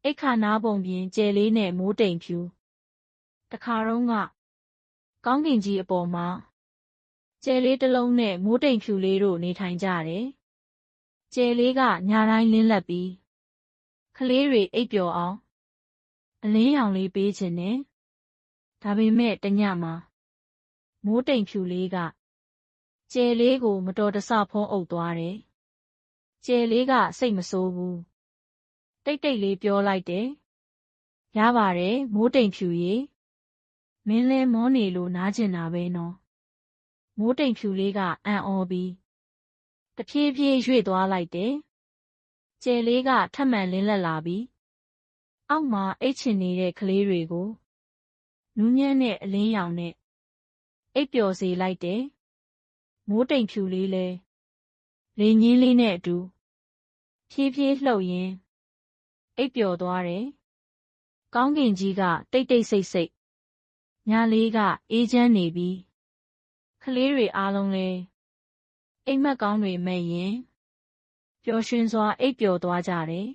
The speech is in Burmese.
အိတ်ခါနားပုံပြင်ကျယ်လေးနဲ့မိုးတိမ်ဖြူတခါတော့ကကောင်းကင်ကြီးအပေါ်မှာကျယ်လေးတစ်လုံးနဲ့မိုးတိမ်ဖြူလေးတို့နေထိုင်ကြတယ်ကျယ်လေးကညတိုင်းလင်းလက်ပြီးကလေးတွေအိပ်ပျော်အောင်အလင်းရောင်လေးပေးခြင်းနဲ့ဒါပေမဲ့တညမှာမိုးတိမ်ဖြူလေးကကျယ်လေးကိုမတော်တဆဖုံးအုပ်သွားတယ်ကျယ်လေးကစိတ်မဆိုးဘူးတိတ်တိတ်လေးပြောလိုက်တယ်ရပါတယ်မိုးတိမ်ဖြူရေမင်းလဲမောနေလို့နားကျင်တာပဲနော်မိုးတိမ်ဖြူလေးကအံ့ဩပြီးတဖြည်းဖြည်းရွေ့သွားလိုက်တယ်ကျယ်လေးကထပ်မံလင်းလက်လာပြီးအောက်မှာအိတ်ချင်နေတဲ့ကလေးတွေကိုနူးညံ့တဲ့အလင်းရောင်နဲ့အိပ်ပျော်စေလိုက်တယ်မိုးတိမ်ဖြူလေးလဲလေညင်းလေးနဲ့အတူဖြည်းဖြည်းလှုပ်ရင်းအိပ်ပျော်သွားတယ်ကောင်းကင်ကြီးကတိတ်တိတ်ဆိတ်ဆိတ်ညလေးကအေးချမ်းနေပြီးကလေးတွေအားလုံးလဲအိမ်မက်ကောင်းတွေမဲ့ရင်ပျော်ရွှင်စွာအိပ်ပျော်သွားကြတယ်